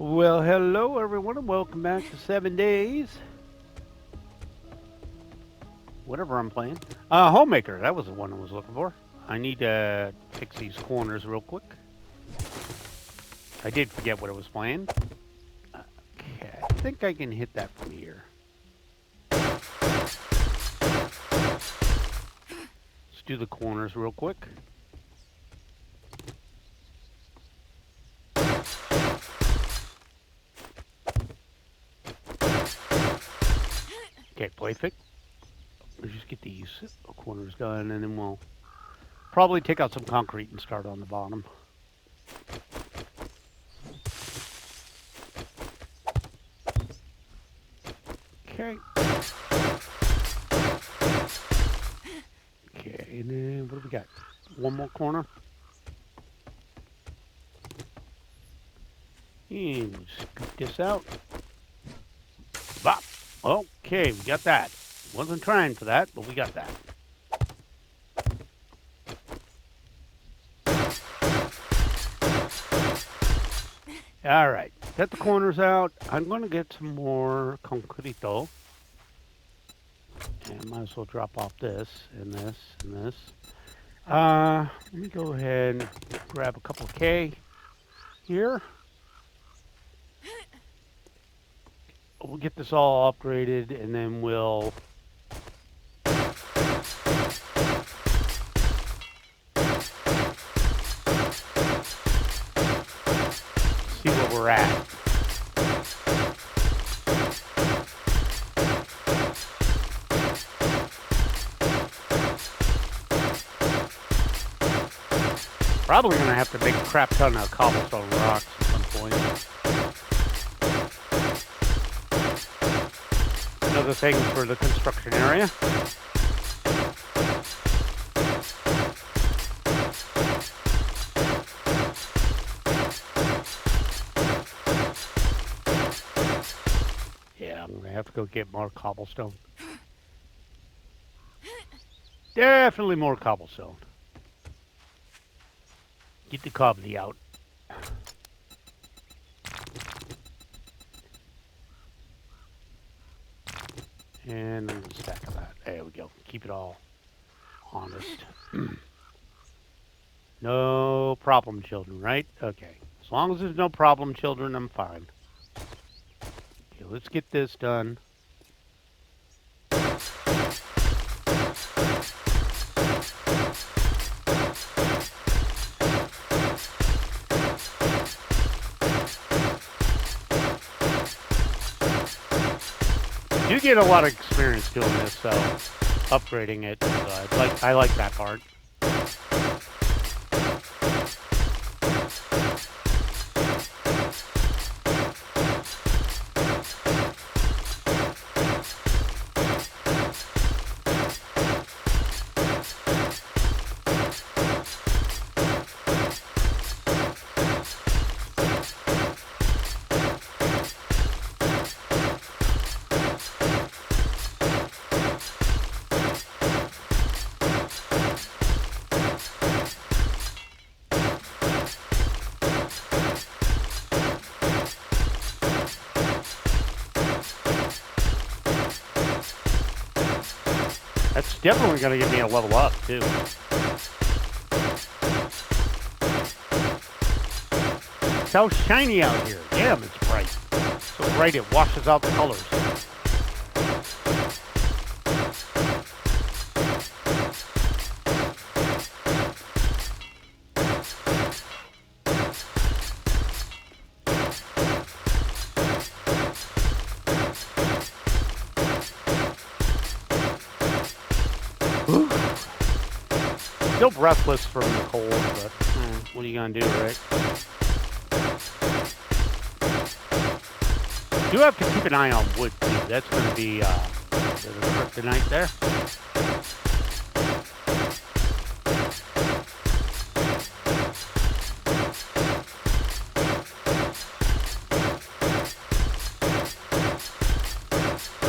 Well, hello everyone, and welcome back to 7 Days. Whatever I'm playing. Homemaker, that was the one I was looking for. I need to fix these corners real quick. I did forget what I was playing. Okay, I think I can hit that from here. Let's do the corners real quick. Okay, perfect. Let's just get these corners done, and then we'll probably take out some concrete and start on the bottom. Okay. Okay, and then what do we got? One more corner. And we'll scoop this out. Bop. Okay, we got that. Wasn't trying for that, but we got that. All right, got the corners out. I'm going to get some more concreto. And might as well drop off this and this and this. Let me go ahead and grab a couple of K here. We'll get this all upgraded, and then we'll see where we're at. Probably going to have to make a crap ton of cobblestone rocks at some point. Another thing for the construction area. Yeah, I'm going to have to go get more cobblestone. Definitely more cobblestone. Get the cobbly out. And a stack of that. There we go. Keep it all honest. No problem, children, right? Okay. As long as there's no problem, children, I'm fine. Okay, let's get this done. You get a lot of experience doing this, so upgrading it. I like that part. That's definitely going to give me a level up, too. It's so shiny out here. Damn, it's bright. So bright it washes out the colors. Still breathless from the cold, but what are you gonna do, right? You have to keep an eye on wood too. That's gonna be the kryptonite there.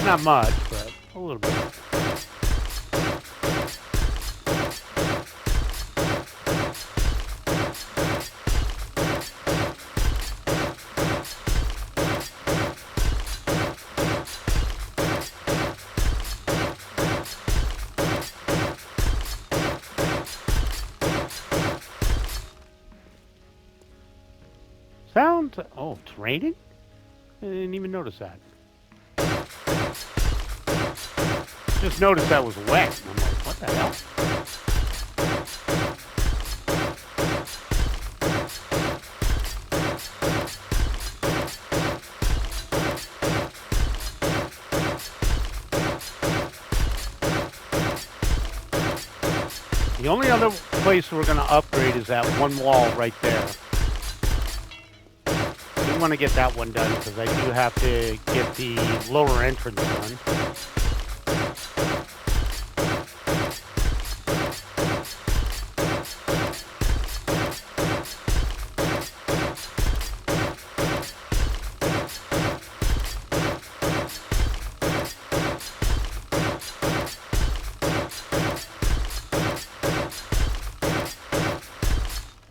Not much, but a little bit. Sounds... Oh, it's raining? I didn't even notice that. Just noticed that was wet. I'm like, what the hell? The only other place we're going to upgrade is that one wall right there. We want to get that one done because I do have to get the lower entrance done.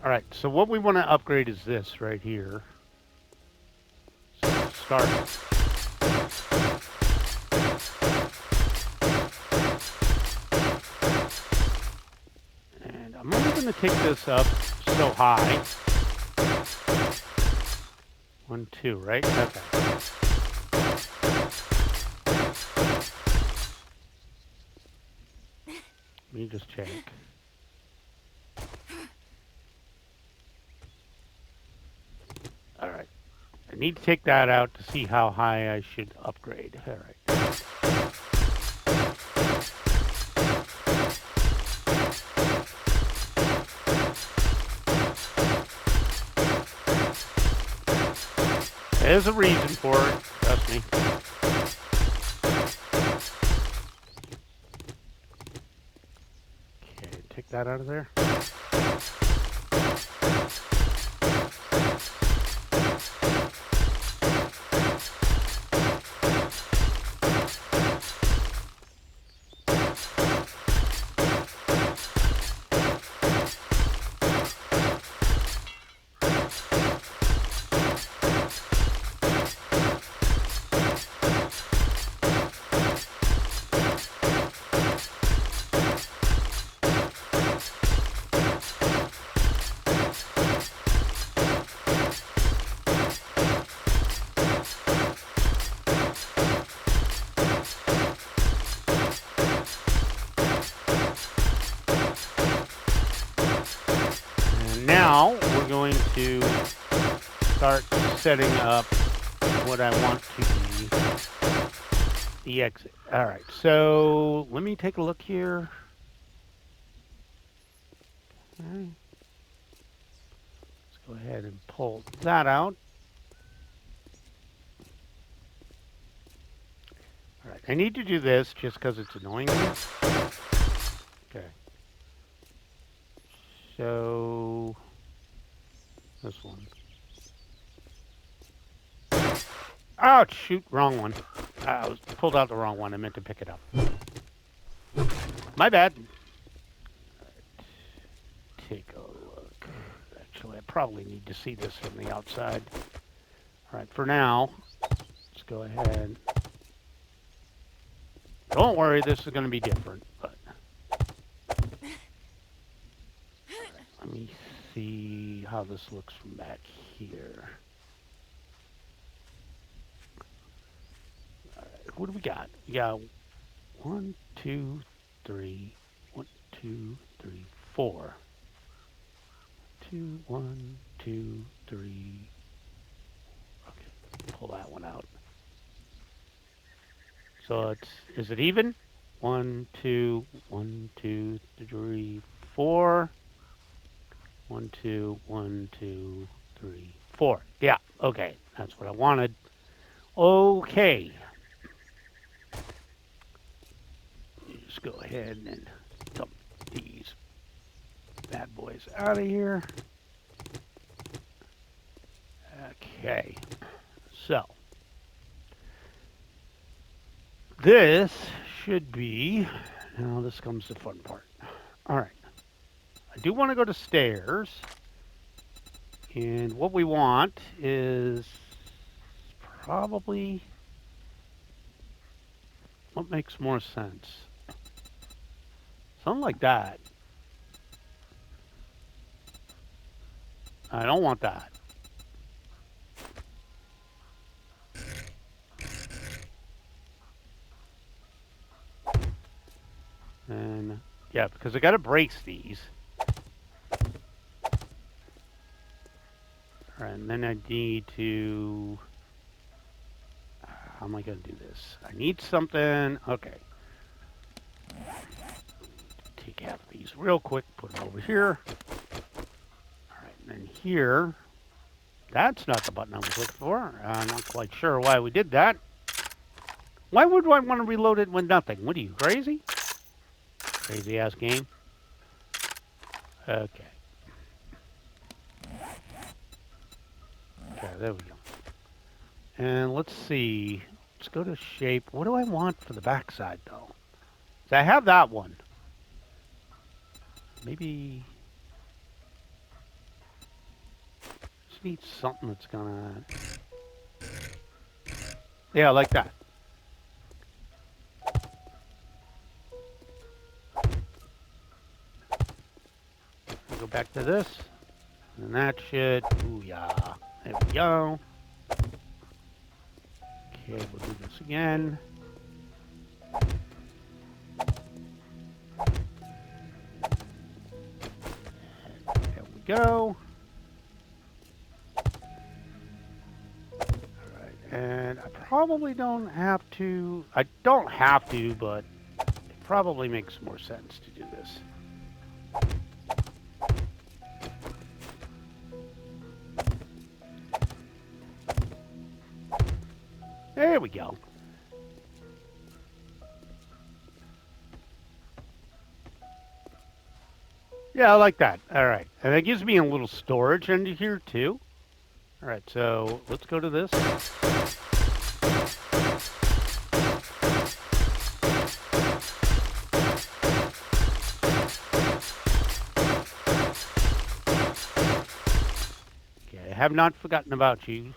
All right, so what we want to upgrade is this right here. So start. And I'm only going to take this up so high. 1, 2, right? Okay. Let me just check. All right. I need to take that out to see how high I should upgrade. All right. There's a reason for it, trust me. Okay, take that out of there. Now we're going to start setting up what I want to be the exit. All right, so let me take a look here. Okay. Let's go ahead and pull that out. All right, I need to do this just because it's annoying me. Okay. So this one. Oh, shoot, wrong one. I was pulled out the wrong one. I meant to pick it up. My bad. Take a look. Actually, I probably need to see this from the outside. All right, for now, let's go ahead. Don't worry, this is going to be different. But let me see how this looks from back here. All right, what do we got? We got 1, 2, 3. 1, 2, 3, 4. 2, 1, 2, 3. Okay, pull that one out. So it's, is it even? 1, 2, 1, 2, 3, 4. 1, 2, 1, 2, 3, 4. Yeah, okay, that's what I wanted. Okay. Just go ahead and dump these bad boys out of here. Okay, so this should be, now this comes the fun part. All right, I do want to go to stairs, and what we want is probably, what makes more sense? Something like that. I don't want that. Yeah, because I got to brace these. All right, and then I need to... how am I going to do this? I need something... okay. Take half of these real quick, put them over here. All right, and then here... that's not the button I was looking for. I'm not quite sure why we did that. Why would I want to reload it with nothing? What are you, crazy? Crazy ass game. Okay. Okay, there we go. And let's see. Let's go to shape. What do I want for the backside, though? So I have that one. Maybe... just need something that's gonna... yeah, like that. I'll go back to this. And that should... ooh, yeah. There we go. Okay, we'll do this again. There we go. Alright, and I probably don't have to... I don't have to, but it probably makes more sense to do this. There we go. Yeah, I like that. All right. And that gives me a little storage under here, too. All right, so let's go to this. Okay, I have not forgotten about you.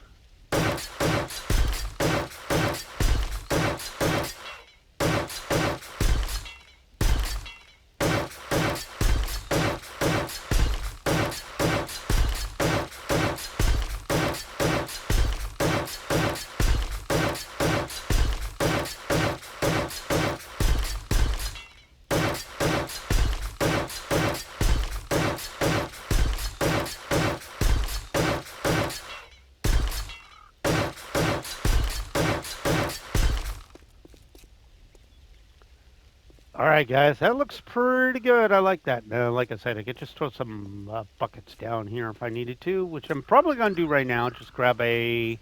All right, guys, that looks pretty good. I like that. Like I said, I could just throw some buckets down here if I needed to, which I'm probably going to do right now. Just grab a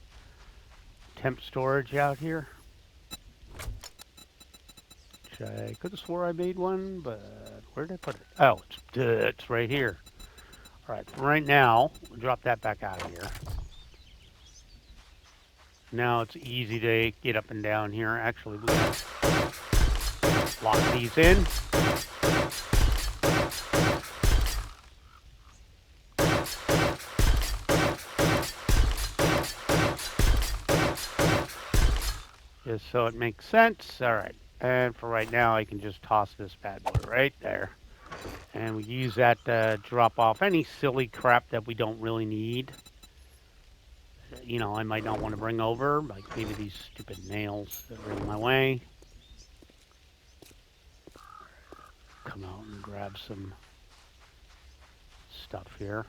temp storage out here. Which I could have swore I made one, but where did I put it? Oh, it's right here. All right, for right now, we'll drop that back out of here. Now it's easy to get up and down here. Actually, we can lock these in. Just so it makes sense. All right. And for right now, I can just toss this bad boy right there. And we use that to drop off any silly crap that we don't really need. You know, I might not want to bring over, like maybe these stupid nails that are in my way. Come out and grab some stuff here.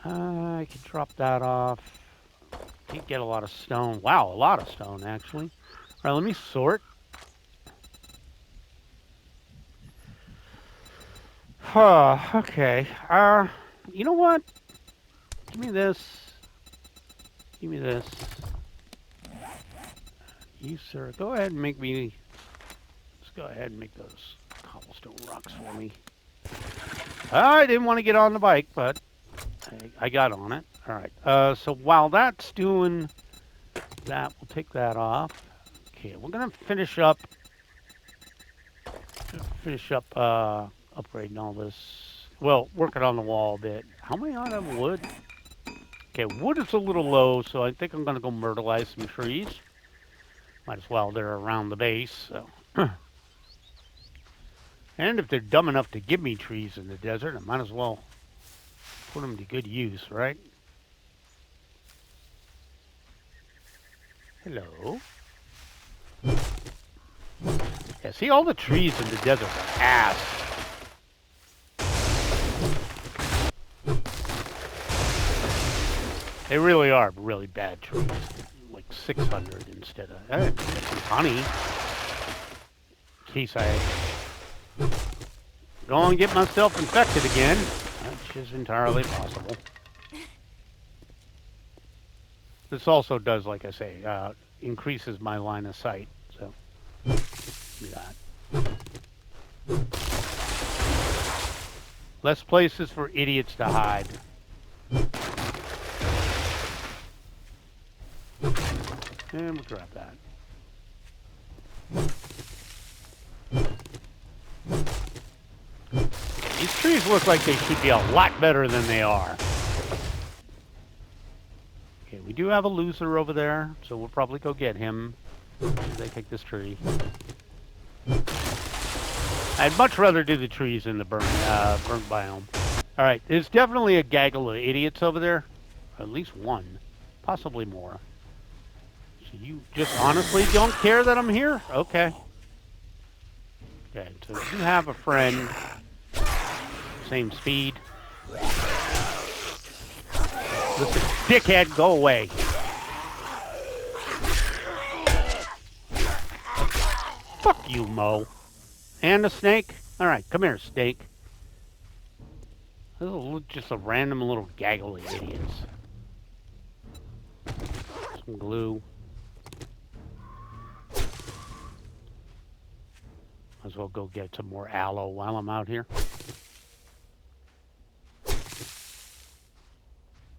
I can drop that off. Can't get a lot of stone. Wow, a lot of stone, actually. All right, let me sort. Okay. You know what? Give me this. Give me this. You, sir, go ahead and make me... let's go ahead and make those cobblestone rocks for me. I didn't want to get on the bike, but I got on it. All right. So while that's doing that, we'll take that off. Okay, we're going to finish up upgrading all this. Well, working on the wall a bit. How many out of wood? Okay, wood is a little low, so I think I'm going to go myrtleize some trees. Might as well. They're around the base, so. And if they're dumb enough to give me trees in the desert, I might as well put them to good use, right? Hello. Yeah, see, all the trees in the desert are ass. They really are really bad trees. Like 600 instead of... get some honey. In case I go and get myself infected again, which is entirely possible. This also does, like I say, increases my line of sight. So, do that. Less places for idiots to hide. And we'll grab that. These trees look like they should be a lot better than they are. Okay, we do have a loser over there, so we'll probably go get him. They take this tree. I'd much rather do the trees than the burnt biome. Alright, there's definitely a gaggle of idiots over there. At least one. Possibly more. So you just honestly don't care that I'm here? Okay. Okay, so you have a friend. Same speed. Listen, dickhead, go away. Fuck you, Mo. And the snake? Alright, come here, snake. This is just a random little gaggle of idiots. Some glue. Might as well go get some more aloe while I'm out here. I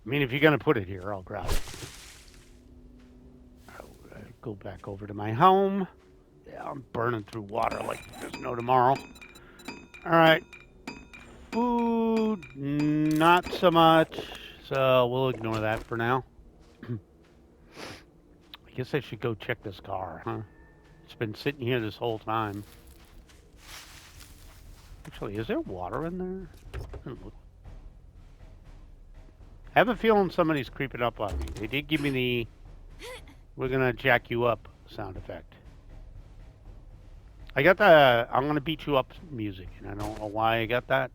mean, if you're going to put it here, I'll grab it. I'll go back over to my home. Yeah, I'm burning through water like there's no tomorrow. Alright. Food, not so much. So we'll ignore that for now. I guess I should go check this car, huh? It's been sitting here this whole time. Actually, is there water in there? I have a feeling somebody's creeping up on me. They did give me the "we're gonna jack you up" sound effect. I got the "I'm gonna beat you up" music, and I don't know why I got that.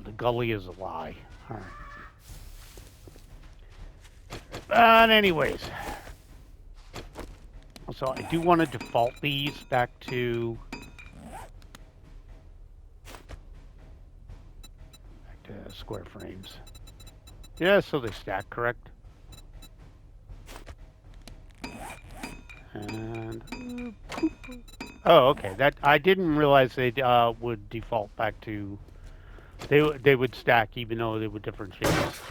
The gully is a lie. All right. But anyways, so I do want to default these back to square frames. Yeah, so they stack correct. And oh, okay. That I didn't realize they would default back to. They would stack even though they were different shapes.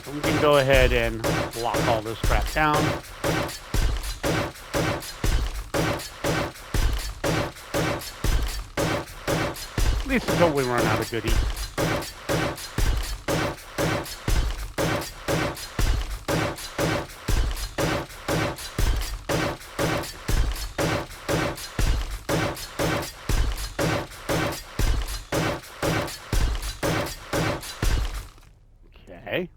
So we can go ahead and lock all this crap down. At least until we run out of goodies. Okay.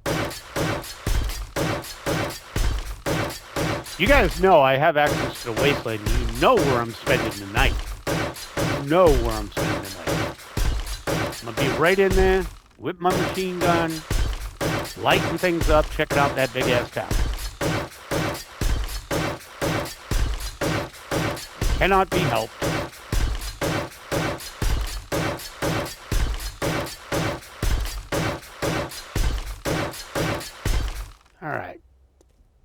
You guys know I have access to the wasteland. You know where I'm spending the night. You know where I'm spending the night. I'm gonna be right in there with my machine gun, lighting things up, checking out that big ass town. Cannot be helped. Alright.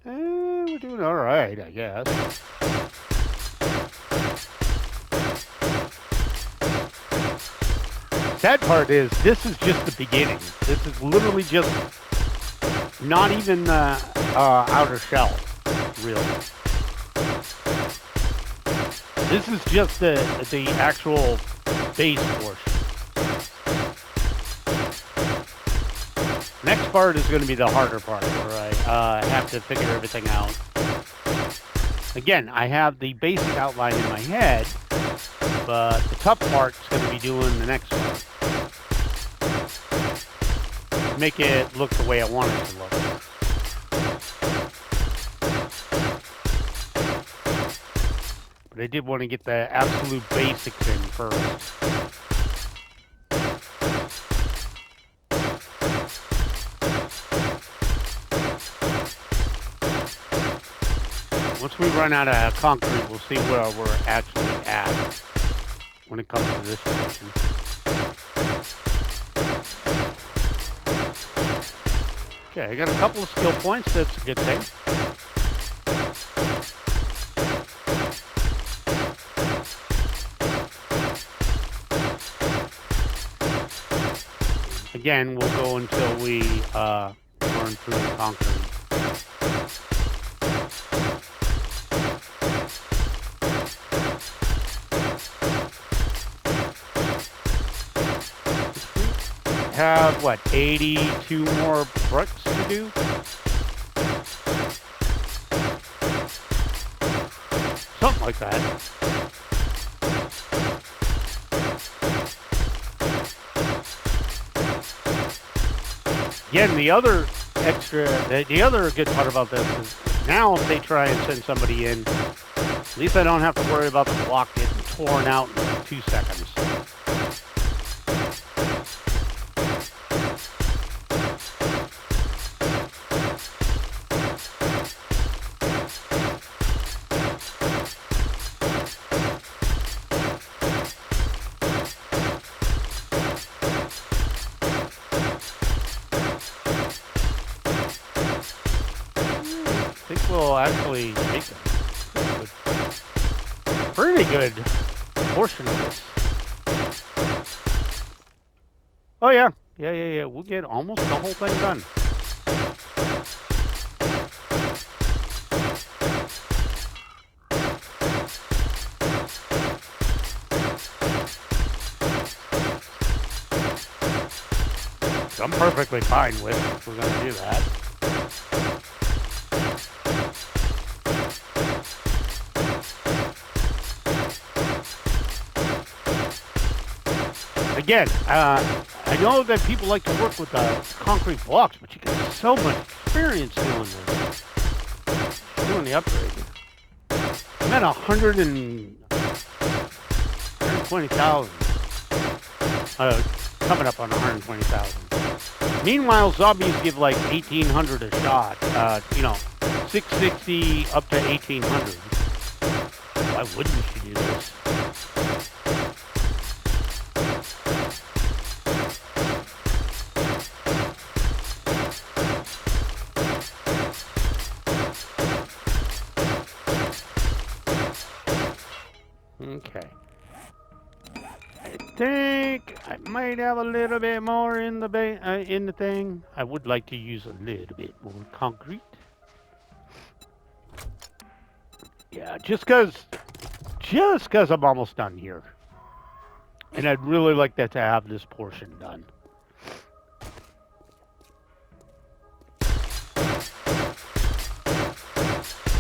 We're doing alright, I guess. Sad part is, this is just the beginning. This is literally just not even the outer shell, really. This is just the actual base portion. Next part is going to be the harder part, where I have to figure everything out. Again, I have the basic outline in my head, but the tough part's going to be doing the next part. make it look the way I want it to look. But I did want to get the absolute basics in first. Once we run out of concrete, we'll see where we're actually at when it comes to this section. Okay, I got a couple of skill points. That's a good thing. Again, we'll go until we burn through the concrete. Have what, 82 more bricks to do? Something like that. Again, the other good part about this is now if they try and send somebody in, at least I don't have to worry about the block getting torn out in like 2 seconds. I think we'll actually make a pretty good portion of this. Oh yeah. Yeah. We'll get almost the whole thing done. So I'm perfectly fine with if we're going to do that. Again, I know that people like to work with concrete blocks, but you get so much experience doing this. Doing the upgrade. I'm at 120,000. Coming up on 120,000. Meanwhile, zombies give like 1,800 a shot. 660 up to 1,800. Why wouldn't you do this? Okay. I think I might have a little bit more in the thing. I would like to use a little bit more concrete. Yeah, just cause I'm almost done here, and I'd really like that to have this portion done.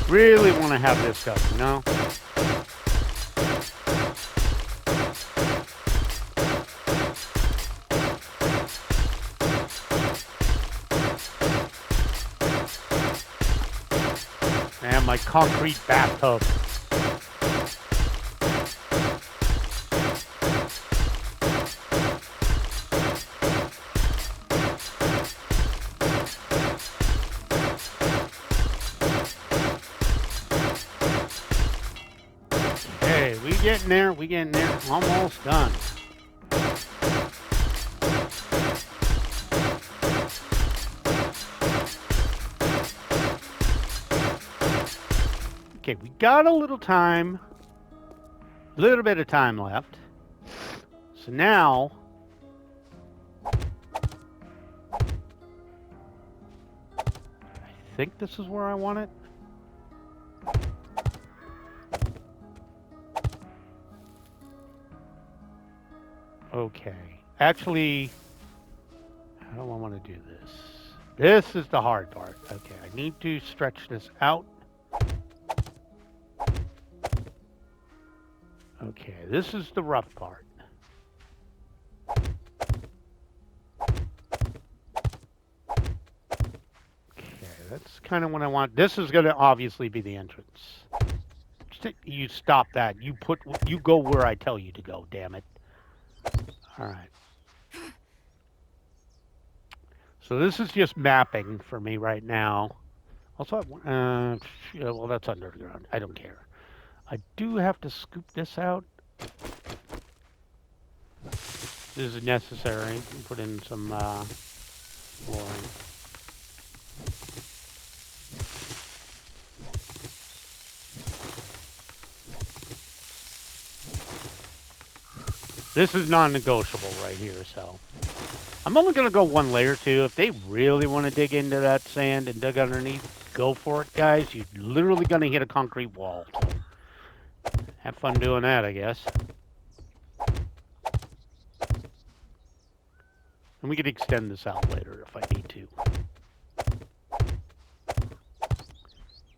Really want to have this done, you know? And my concrete bathtub. Okay, we getting there, almost done. Okay, we got a little bit of time left. So now, I think this is where I want it. Okay, actually, how do I want to do this? This is the hard part. Okay, I need to stretch this out. Okay, this is the rough part. kind of what I want. This is going to obviously be the entrance. You stop that. You go where I tell you to go, damn it. All right. So this is just mapping for me right now. Also, yeah, well, that's underground. I don't care. I do have to scoop this out. This is necessary. Put in some flooring. This is non-negotiable right here, so. I'm only going to go one layer, too. If they really want to dig into that sand and dig underneath, go for it, guys. You're literally going to hit a concrete wall. Have fun doing that, I guess. And we could extend this out later if I need to.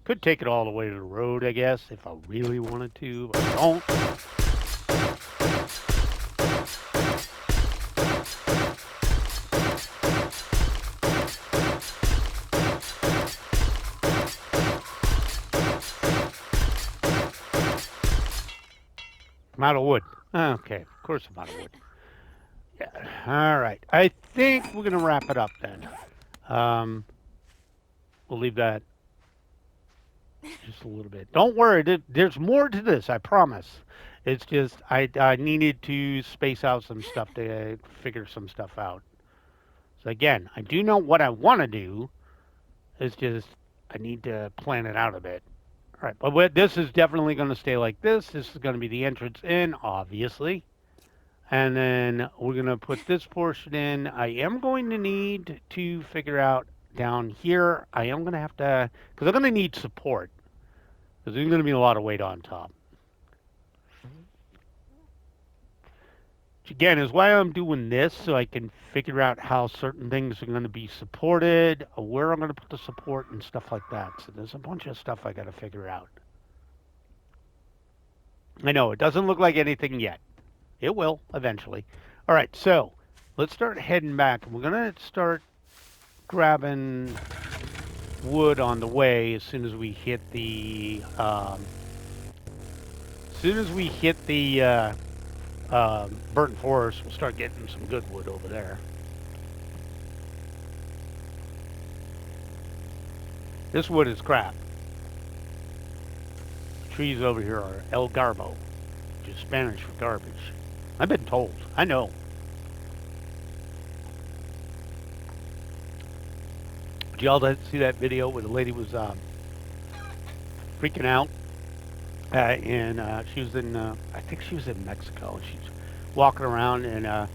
Could take it all the way to the road, I guess, if I really wanted to, but I don't. I'm out of wood. Okay, of course I'm out of wood. Yeah. All right. I think we're going to wrap it up then. We'll leave that just a little bit. Don't worry. There's more to this, I promise. It's just I needed to space out some stuff to figure some stuff out. So again, I do know what I want to do. It's just I need to plan it out a bit. All right, but this is definitely going to stay like this. This is going to be the entrance in, obviously. And then we're going to put this portion in. I am going to need to figure out down here. I am going to have to, because I'm going to need support. Because there's going to be a lot of weight on top. Which again is why I'm doing this, so I can figure out how certain things are going to be supported, where I'm going to put the support and stuff like that. So there's a bunch of stuff I got to figure out. I know, it doesn't look like anything yet. It will, eventually. All right, so let's start heading back. We're going to start grabbing wood on the way as soon as we hit the... burnt forest, we'll start getting some good wood over there. This wood is crap. The trees over here are El Garbo, which is Spanish for garbage. I've been told. I know. Did y'all see that video where the lady was freaking out? And she was in, I think she was in Mexico. And she's walking around, and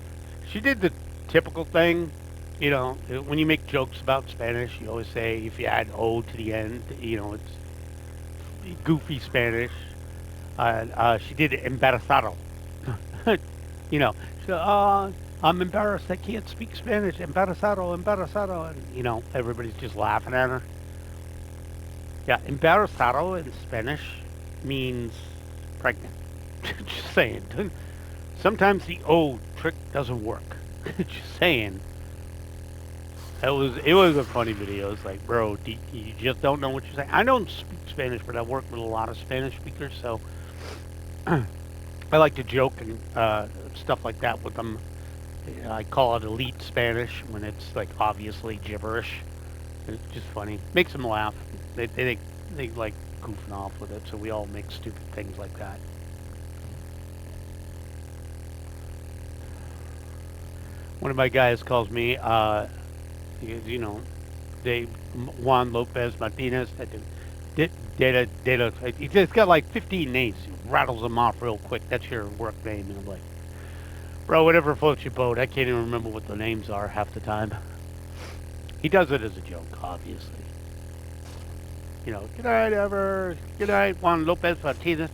she did the typical thing. You know, when you make jokes about Spanish, you always say if you add O to the end, you know, it's goofy Spanish. She did embarazado. You know, so, I'm embarrassed. I can't speak Spanish. Embarazado, embarazado. And, you know, everybody's just laughing at her. Yeah, embarazado in Spanish means pregnant. Just saying. Sometimes the O trick doesn't work. Just saying. It was a funny video. It's like, bro, you just don't know what you're saying. I don't speak Spanish, but I work with a lot of Spanish speakers, so I like to joke and stuff like that with them. I call it elite Spanish when it's like obviously gibberish. It's just funny. Makes them laugh. They like goofing off with it, so we all make stupid things like that. One of my guys calls me, you know, Juan Lopez Martinez. He's got like 15 names. He rattles them off real quick. That's your work name. And I'm like, bro, whatever floats your boat. I can't even remember what the names are half the time. He does it as a joke, obviously. You know, good night, Juan Lopez Martinez,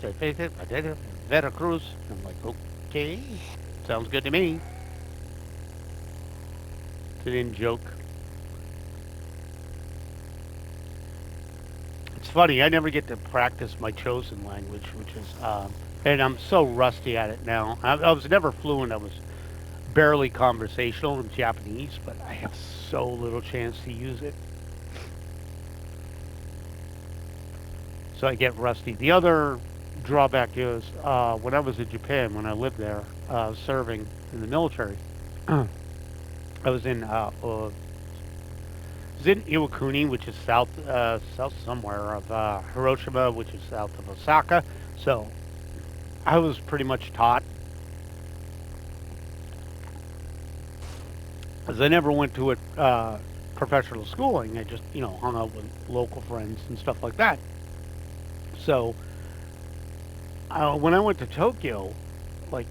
Veracruz. I'm like, okay, sounds good to me. It's an in-joke. It's funny, I never get to practice my chosen language, which is, and I'm so rusty at it now. I was never fluent. I was barely conversational in Japanese, but I have so little chance to use it. so I get rusty. The other drawback is when I was in Japan, when I lived there, serving in the military, I was in Iwakuni, which is south somewhere of Hiroshima, which is south of Osaka. So I was pretty much taught, because I never went to a professional schooling. I just, hung out with local friends and stuff like that. So when I went to Tokyo, like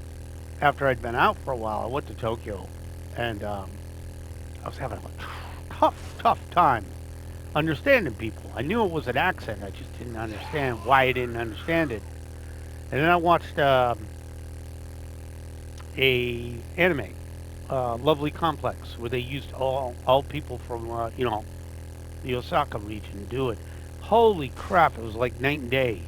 after I'd been out for a while, I went to Tokyo, and I was having a tough time understanding people. I knew it was an accent. I just didn't understand why I didn't understand it. And then I watched a anime, Lovely Complex, where they used all people from the Osaka region to do it. Holy crap! It was like night and day.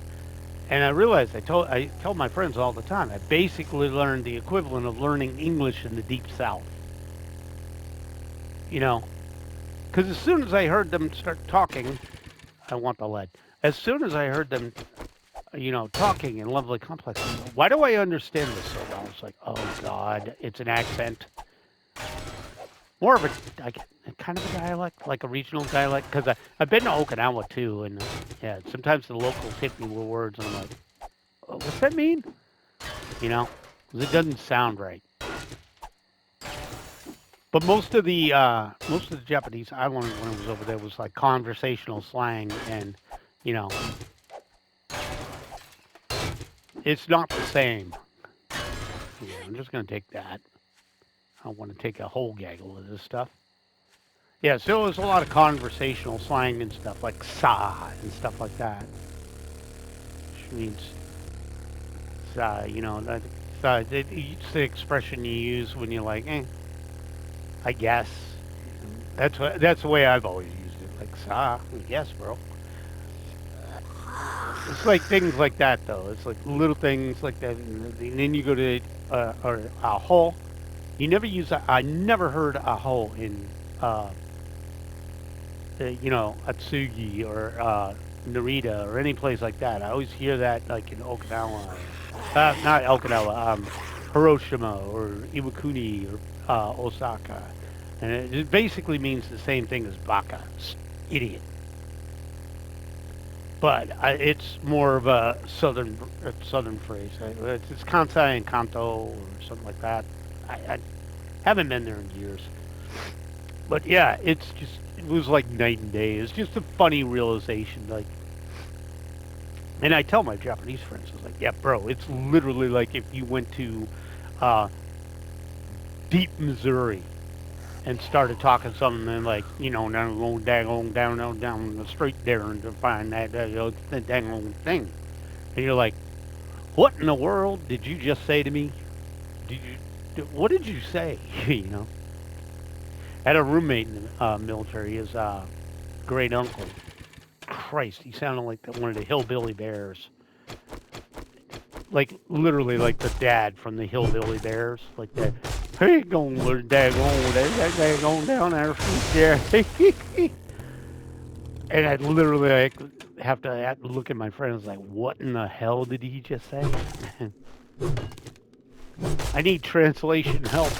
And I realized I tell my friends all the time. I basically learned the equivalent of learning English in the deep South. You know, because as soon as I heard them start talking, I want the lead. As soon as I heard them, talking in Lovely Complex, I was like, why do I understand this so well? It's like, oh God, it's an accent. More of a kind of a dialect, like a regional dialect, because I've been to Okinawa too, and yeah, sometimes the locals hit me with words, and I'm like, oh, what's that mean? You know, 'cause it doesn't sound right. But most of the Japanese I learned when I was over there was like conversational slang, and you know, it's not the same. Yeah, I'm just gonna take that. I don't want to take a whole gaggle of this stuff. Yeah, so it was a lot of conversational slang and stuff like "sa" and stuff like that, which means "sa." It's the expression you use when you're like, I guess. That's the way I've always used it. Like, "sa, I guess, bro." It's like things like that, though. It's like little things like that, and then you go to or a hole. You never use I never heard a hole in Atsugi or Narita or any place like that. I always hear that like in Okinawa, not Okinawa, Hiroshima or Iwakuni or Osaka, and it basically means the same thing as baka, idiot. But it's more of a southern phrase. It's Kansai and Kanto or something like that. I haven't been there in years. But yeah, it was like night and day. It's just a funny realization. Like, and I tell my Japanese friends, I was like, yeah, bro, it's literally like if you went to uh, deep Missouri and started talking something like, now going down the street there and to find the dang old thing. And you're like, what in the world did you just say to me? What did you say? I had a roommate in the military, his great uncle. Christ, he sounded like one of the hillbilly bears. Like, literally like the dad from the hillbilly bears. Like that, hey, going little daggone, that going down there, yeah. And I'd literally have to look at my friends like, what in the hell did he just say? I need translation help.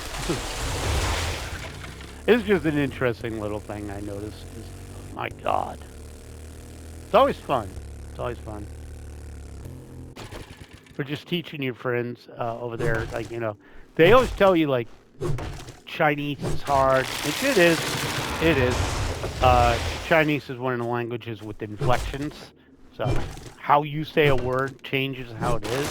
It's just an interesting little thing I noticed. My God. It's always fun. It's always fun. For just teaching your friends over there, like, they always tell you, like, Chinese is hard, which it is. It is. Chinese is one of the languages with inflections. So how you say a word changes how it is.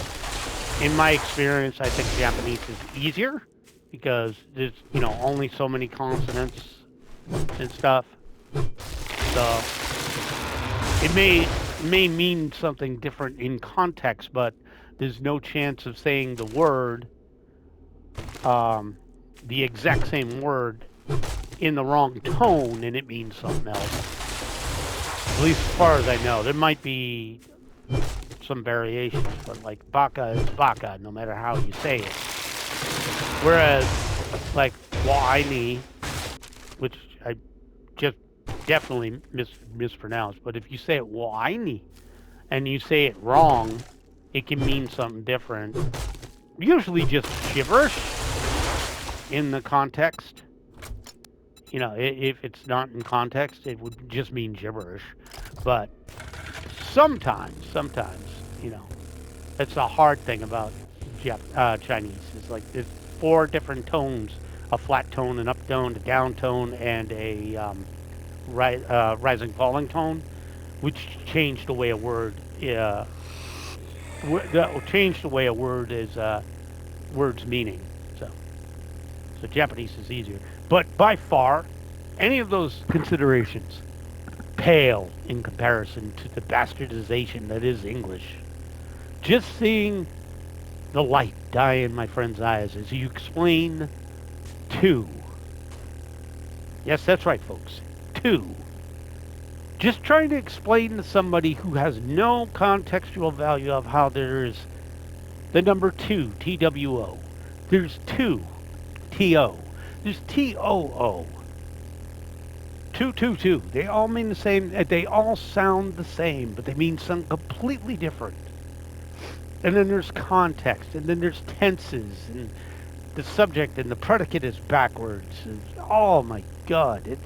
In my experience, I think Japanese is easier because there's, only so many consonants and stuff. So it may mean something different in context, but there's no chance of saying the exact same word in the wrong tone and it means something else. At least as far as I know. There might be some variations, but like baka is baka no matter how you say it. Whereas like wa'aini, which I just definitely mispronounced, but if you say it wa'aini and you say it wrong, it can mean something different. Usually just gibberish in the context. You know, if it's not in context, it would just mean gibberish. But sometimes, you know, that's the hard thing about Chinese. It's like there's 4 different tones: a flat tone, an up tone, a down tone, and a rising falling tone, which change the way a word that will change the way a word is word's meaning. So Japanese is easier, but by far, any of those considerations pale in comparison to the bastardization that is English. Just seeing the light die in my friend's eyes as you explain two. Yes, that's right, folks. Two. Just trying to explain to somebody who has no contextual value of how there is the number 2, TWO. There's 2, TO. There's TOO. 222. They all mean the same. They all sound the same, but they mean something completely different. And then there's context, and then there's tenses, and the subject and the predicate is backwards. And, oh my God!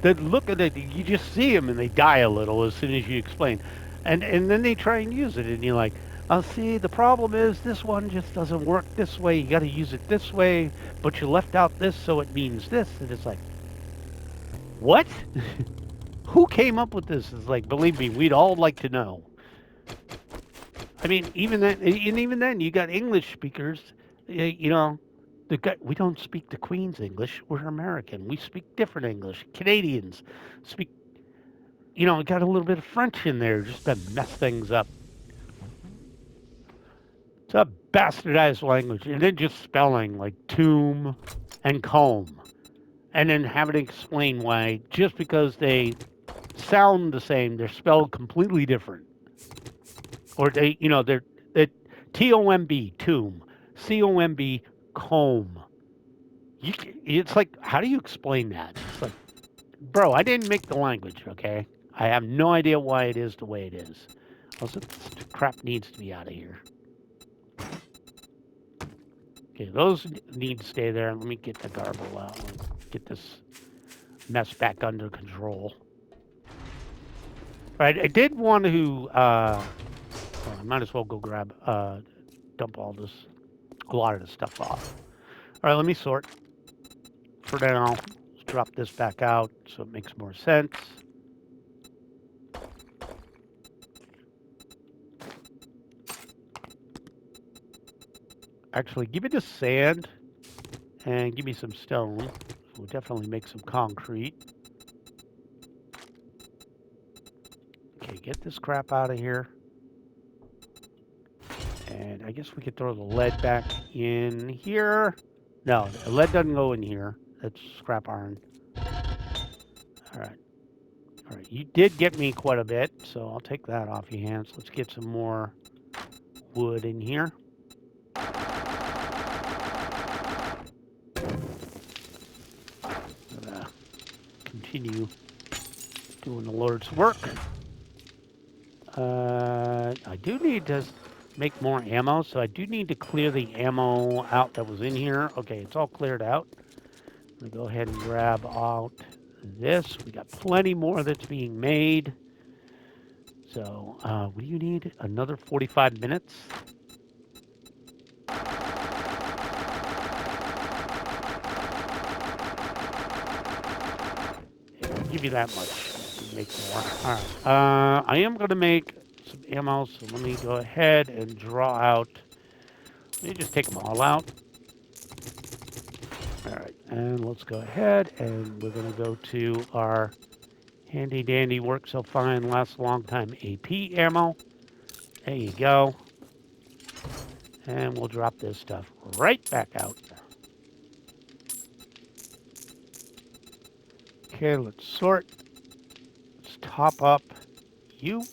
Look at it. You just see them, and they die a little as soon as you explain, and then they try and use it, and you're like, "Oh, see, the problem is this one just doesn't work this way. You got to use it this way, but you left out this, so it means this." And it's like, what? Who came up with this? It's like, believe me, we'd all like to know. I mean, even then, you got English speakers. You know, we don't speak the Queen's English. We're American. We speak different English. Canadians speak. You know, got a little bit of French in there just to mess things up. It's a bastardized language, and then just spelling like tomb and comb, and then having to explain why just because they sound the same, they're spelled completely different. Or they're TOMB, tomb, COMB, comb. It's like, how do you explain that? It's like, bro, I didn't make the language, okay? I have no idea why it is the way it is. Also, this crap needs to be out of here. Okay, those need to stay there. Let me get the garble out and get this mess back under control. All right, I did want to, I might as well go grab, dump a lot of this stuff off. All right, let me sort. For now, let's drop this back out so it makes more sense. Actually, give me the sand and give me some stone. We'll definitely make some concrete. Okay, get this crap out of here. And I guess we could throw the lead back in here. No, the lead doesn't go in here. That's scrap iron. All right. All right, you did get me quite a bit, so I'll take that off your hands. Let's get some more wood in here. Continue doing the Lord's work. I do need to make more ammo, so I do need to clear the ammo out that was in here. Okay, it's all cleared out. I'm gonna go ahead and grab out this. We got plenty more that's being made. So, what do you need? Another 45 minutes? Give you that much. Make more. All right. I am going to make some ammo, so let me go ahead and draw out. Let me just take them all out. All right, and let's go ahead and we're going to go to our handy dandy work so fine, lasts a long time AP ammo. There you go. And we'll drop this stuff right back out. Okay, let's sort. Let's top up you.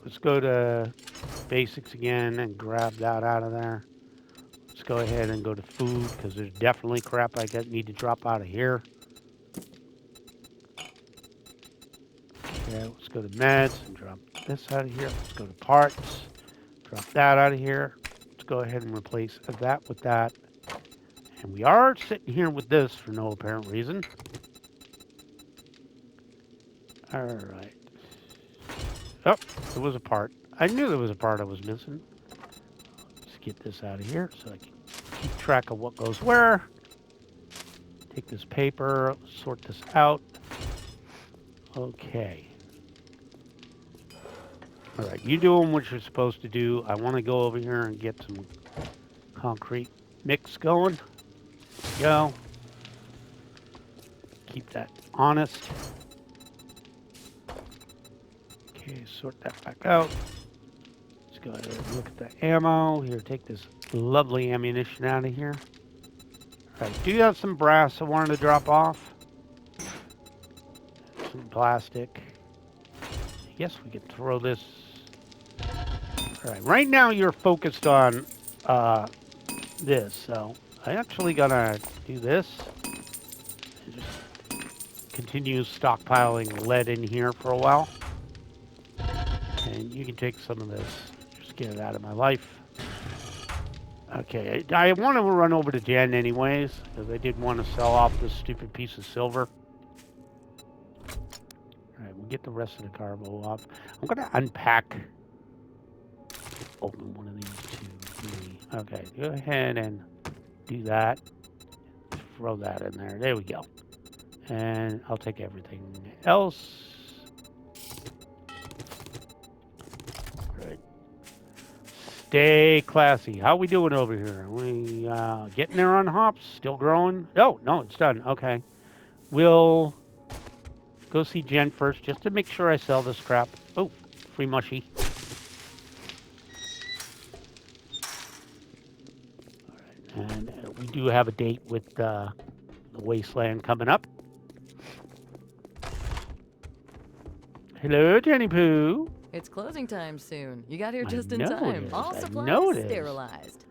Let's go to basics again and grab that out of there. Let's go ahead and go to food because there's definitely crap I need to drop out of here. Okay, let's go to meds and drop this out of here. Let's go to parts. Drop that out of here. Let's go ahead and replace that with that. And we are sitting here with this for no apparent reason. All right. Oh, there was a part. I knew there was a part I was missing. Let's get this out of here so I can keep track of what goes where. Take this paper, sort this out. Okay. All right, you doing what you're supposed to do. I want to go over here and get some concrete mix going. Go. Keep that honest. Okay, sort that back out. Let's go ahead and look at the ammo. Here, take this lovely ammunition out of here. All right, do you have some brass I wanted to drop off? Some plastic. I guess we could throw this. All right, right now you're focused on this, so I actually gonna do this. And just continue stockpiling lead in here for a while. And you can take some of this. Just get it out of my life. Okay, I want to run over to Jen anyways, because I did want to sell off this stupid piece of silver. Alright, we'll get the rest of the carbo off. I'm going to unpack. Open one of these, 2, 3. Okay, go ahead and do that. Throw that in there. There we go. And I'll take everything else. Right. Stay classy. How we doing over here? We getting there on hops? Still growing? Oh, no, it's done. Okay. We'll go see Jen first, just to make sure I sell this crap. Oh, free mushy. All right, and we do have a date with the Wasteland coming up. Hello, Jenny Pooh. It's closing time soon. You got here I just in know time. it is. All I supplies know it is. sterilized.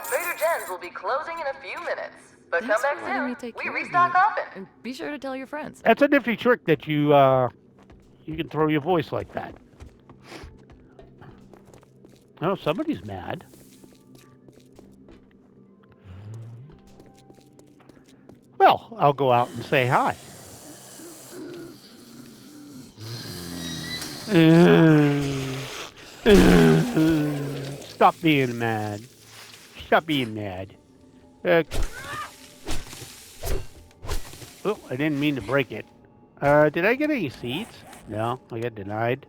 Trader Jen's will be closing in a few minutes. But Thanks come for back letting soon. me take We care restock of you. often. And be sure to tell your friends. That's a nifty trick that you can throw your voice like that. Oh, somebody's mad. Well, I'll go out and say hi. Stop being mad. Stop being mad. Oh, I didn't mean to break it. Did I get any seeds? No, I got denied.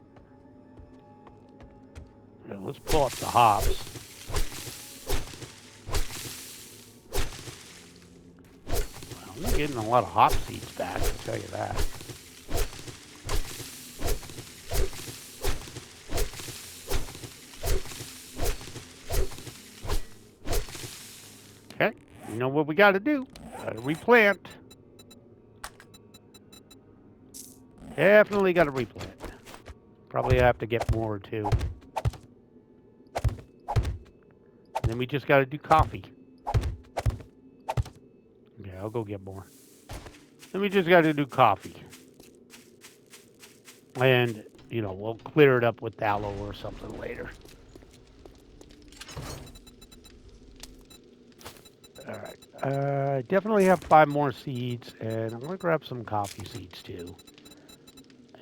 Now, let's pull up the hops. Well, I'm getting a lot of hop seeds back, I'll tell you that. Okay, you know what we got to do? Got to replant. Definitely got to replant. Probably have to get more too. And then we just got to do coffee. Okay, I'll go get more. Then we just got to do coffee. And, you know, we'll clear it up with tallow or something later. All right. Definitely have 5 more seeds, and I'm going to grab some coffee seeds too.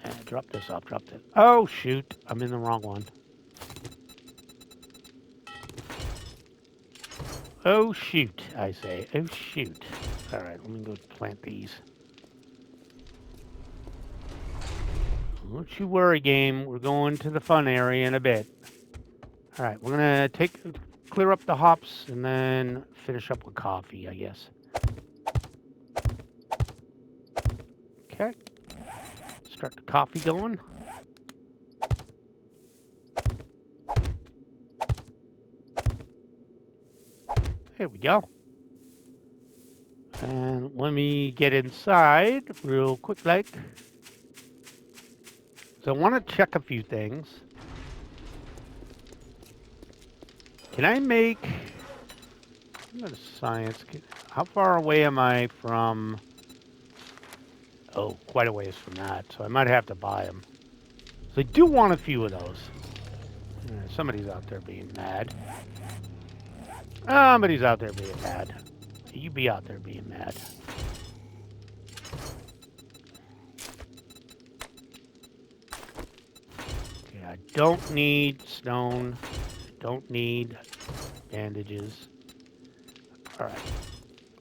And drop this off, drop this. Oh, shoot. I'm in the wrong one. Oh, shoot, I say. Oh, shoot. All right, let me go plant these. Don't you worry, game. We're going to the fun area in a bit. All right, we're going to clear up the hops and then finish up with coffee, I guess. Okay. Start the coffee going. There we go. And let me get inside real quick like. So I want to check a few things. Can I make... I'm going to science. How far away am I from... Oh, quite a ways from that. So I might have to buy them. So I do want a few of those. Somebody's out there being mad. Somebody's out there being mad. You be out there being mad. Okay, I don't need stone. Don't need bandages. Alright.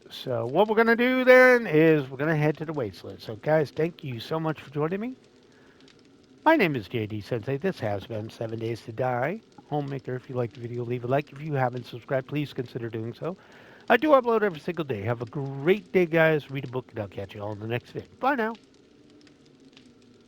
So what we're going to do then is we're going to head to the wasteland. So guys, thank you so much for joining me. My name is JD Sensei. This has been 7 Days to Die. Homemaker, if you liked the video, leave a like. If you haven't subscribed, please consider doing so. I do upload every single day. Have a great day, guys. Read a book, and I'll catch you all in the next video. Bye now.